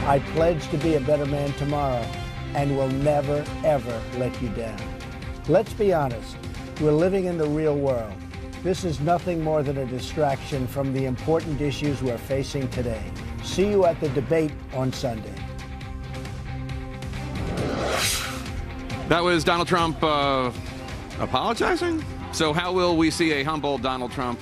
I pledge to be a better man tomorrow and will never, ever let you down. Let's be honest. We're living in the real world. This is nothing more than a distraction from the important issues we're facing today. See you at the debate on Sunday. That was Donald Trump apologizing? So how will we see a humble Donald Trump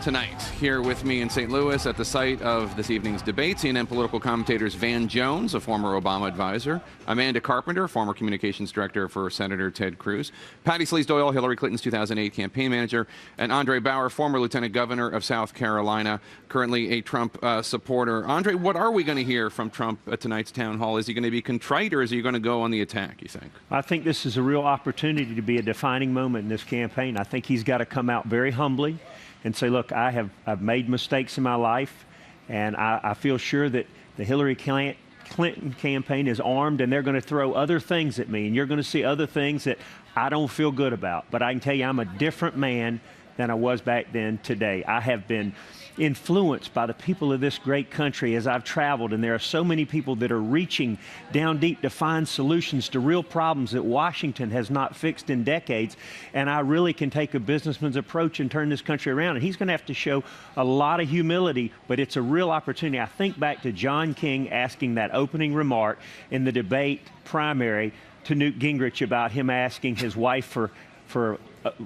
tonight? Here with me in St. Louis at the site of this evening's debate, CNN political commentators Van Jones, a former Obama advisor, Amanda Carpenter, former communications director for Senator Ted Cruz, Patty Sleaze-Doyle, Hillary Clinton's 2008 campaign manager, and Andre Bauer, former lieutenant governor of South Carolina, currently a Trump supporter. Andre, what are we going to hear from Trump at tonight's town hall? Is he going to be contrite, or is he going to go on the attack, you think? I think this is a real opportunity to be a defining moment in this campaign. I think he's got to come out very humbly and say, look, I've made mistakes in my life, and I feel sure that the Hillary Clinton campaign is armed, and they're going to throw other things at me, and you're going to see other things that I don't feel good about. But I can tell you I'm a different man than I was back then today. I have been influenced by the people of this great country as I've traveled, and there are so many people that are reaching down deep to find solutions to real problems that Washington has not fixed in decades, and I really can take a businessman's approach and turn this country around. And he's going to have to show a lot of humility, but it's a real opportunity. I think back to John King asking that opening remark in the debate primary to Newt Gingrich about him asking his wife for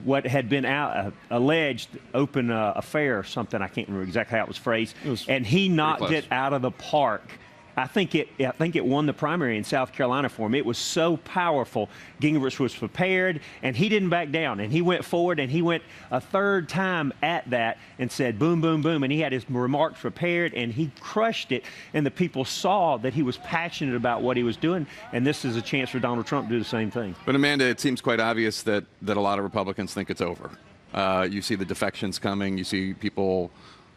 what had been alleged open affair or something. I can't remember exactly how it was phrased. And he knocked it out of the park. I think it won the primary in South Carolina for him. It was so powerful. Gingrich was prepared, and he didn't back down. And he went forward, and he went a third time at that and said, boom, boom, boom. And he had his remarks prepared, and he crushed it. And the people saw that he was passionate about what he was doing. And this is a chance for Donald Trump to do the same thing. But Amanda, it seems quite obvious that a lot of Republicans think it's over. You see the defections coming. You see people,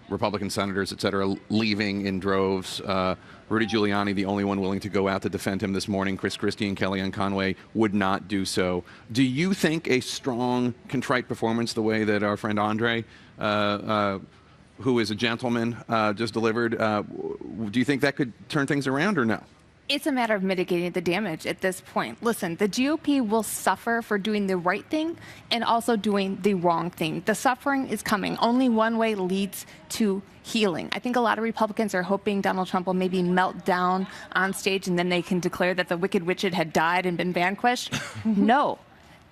Republican senators, et cetera, leaving in droves. Rudy Giuliani, the only one willing to go out to defend him this morning. Chris Christie and Kellyanne Conway would not do so. Do you think a strong, contrite performance, the way that our friend Andre, who is a gentleman, just delivered, do you think that could turn things around or no? It's a matter of mitigating the damage at this point. Listen, the GOP will suffer for doing the right thing and also doing the wrong thing. The suffering is coming. Only one way leads to healing. I think a lot of Republicans are hoping Donald Trump will maybe melt down on stage and then they can declare that the Wicked Witch had died and been vanquished. No.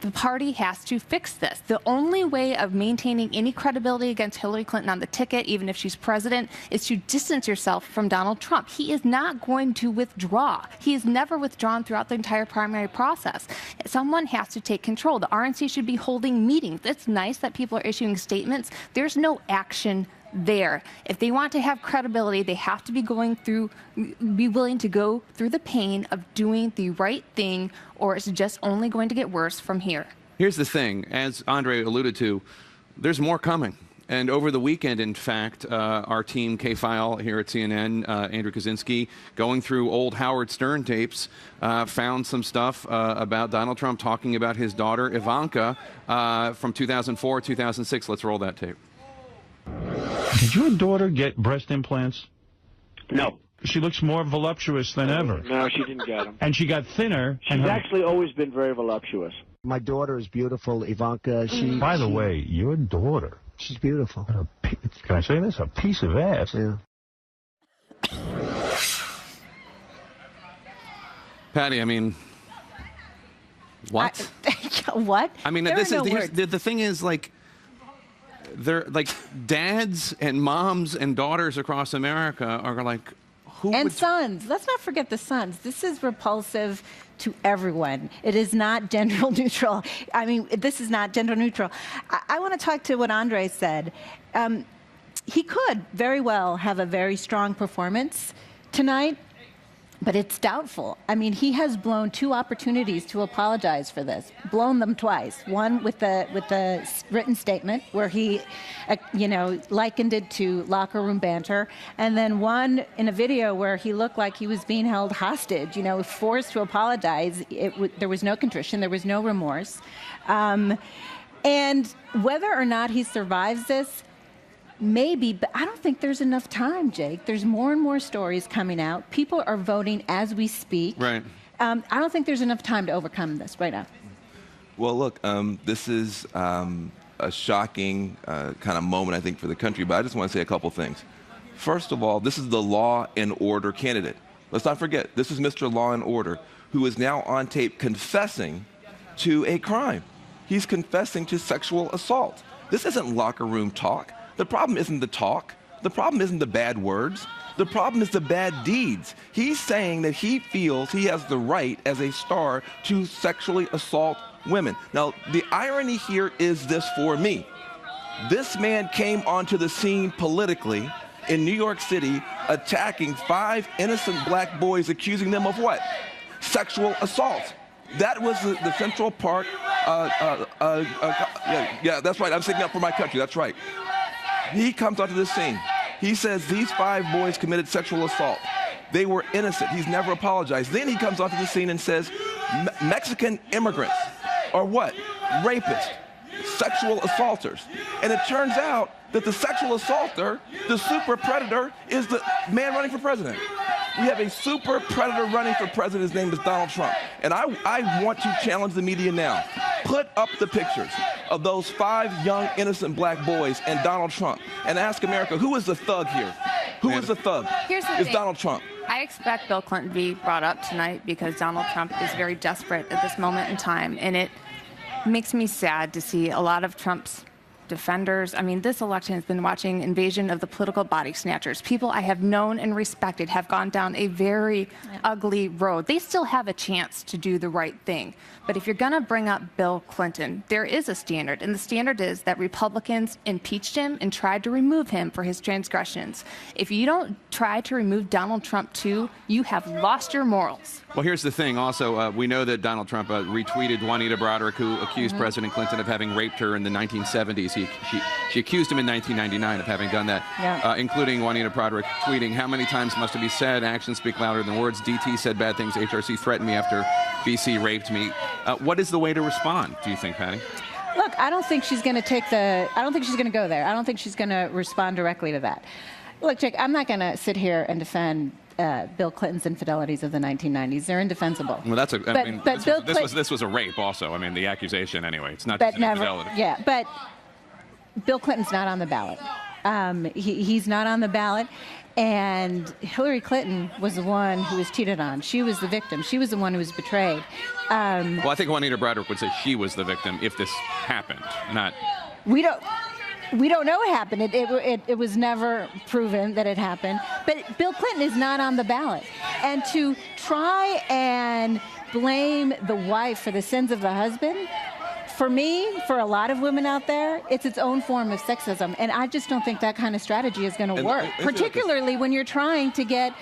The party has to fix this. The only way of maintaining any credibility against Hillary Clinton on the ticket, even if she's president, is to distance yourself from Donald Trump. He is not going to withdraw. He has never withdrawn throughout the entire primary process. Someone has to take control. The RNC should be holding meetings. It's nice that people are issuing statements. There's no action there. If they want to have credibility, they have to be willing to go through the pain of doing the right thing, or it's just only going to get worse from here. Here's the thing, as Andre alluded to, there's more coming. And over the weekend, in fact, our team, K-File here at CNN, Andrew Kaczynski, going through old Howard Stern tapes, found some stuff about Donald Trump talking about his daughter, Ivanka, from 2004, 2006. Let's roll that tape. Did your daughter get breast implants? No. She looks more voluptuous than ever. No, she didn't get them. And she got thinner. She's actually always been very voluptuous. My daughter is beautiful, Ivanka. By the way, your daughter. She's beautiful. Can I say this? A piece of ass. Yeah. Patty, I mean, what? What? I mean, the thing is, like, they're like dads and moms and daughters across America are like, sons. Let's not forget the sons. This is repulsive to everyone. It is not gender neutral. I mean, this is not gender neutral. I want to talk to what Andre said. He could very well have a very strong performance tonight, but it's doubtful. I mean, he has blown 2 opportunities to apologize for this, blown them twice. One with the written statement where he, likened it to locker room banter, and then one in a video where he looked like he was being held hostage, forced to apologize. There was no contrition, there was no remorse. And whether or not he survives this, maybe, but I don't think there's enough time, Jake. There's more and more stories coming out. People are voting as we speak. Right. I don't think there's enough time to overcome this right now. Well, look, this is a shocking kind of moment, I think, for the country, but I just want to say a couple things. First of all, this is the law and order candidate. Let's not forget, this is Mr. Law and Order, who is now on tape confessing to a crime. He's confessing to sexual assault. This isn't locker room talk. The problem isn't the talk. The problem isn't the bad words. The problem is the bad deeds. He's saying that he feels he has the right as a star to sexually assault women. Now, the irony here is this for me. This man came onto the scene politically in New York City attacking 5 innocent black boys, accusing them of what? Sexual assault. That was the central part. Yeah, that's right. I'm sticking up for my country. That's right. He comes onto the scene. He says these 5 boys committed sexual assault. They were innocent. He's never apologized. Then he comes onto the scene and says Mexican immigrants are what? Rapists, sexual assaulters. And it turns out that the sexual assaulter, the super predator, is the man running for president. We have a super predator running for president. His name is Donald Trump. And I want to challenge the media now. Put up the pictures of those 5 young, innocent black boys and Donald Trump and ask America, who is the thug here? Who is the thug? Here's the It's thing. Donald Trump. I expect Bill Clinton to be brought up tonight because Donald Trump is very desperate at this moment in time. And it makes me sad to see a lot of Trump's defenders. I mean, this election has been watching invasion of the political body snatchers. People I have known and respected have gone down a very ugly road. They still have a chance to do the right thing. But if you're going to bring up Bill Clinton, there is a standard. And the standard is that Republicans impeached him and tried to remove him for his transgressions. If you don't try to remove Donald Trump too, you have lost your morals. Well, here's the thing. Also, we know that Donald Trump retweeted Juanita Broaddrick, who accused President Clinton of having raped her in the 1970s. She accused him in 1999 of having done that, including Juanita Broaddrick tweeting, "How many times must it be said? Actions speak louder than words. DT said bad things. HRC threatened me after BC raped me." What is the way to respond, do you think, Patty? Look, I don't think she's going to I don't think she's going to go there. I don't think she's going to respond directly to that. Look, Jake, I'm not going to sit here and defend Bill Clinton's infidelities of the 1990s. They're indefensible. Well, that's I mean, this was a rape also. I mean, the accusation anyway. It's not just an infidelity. Yeah, but Bill Clinton's not on the ballot. He's not on the ballot. And Hillary Clinton was the one who was cheated on. She was the victim. She was the one who was betrayed. Well, I think Juanita Broaddrick would say she was the victim if this happened, not... We don't know what happened. It was never proven that it happened. But Bill Clinton is not on the ballot. And to try and blame the wife for the sins of the husband, for me, for a lot of women out there, it's its own form of sexism. And I just don't think that kind of strategy is going to work, particularly when you're trying to get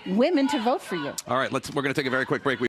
women to vote for you. All right, we're going to take a very quick break.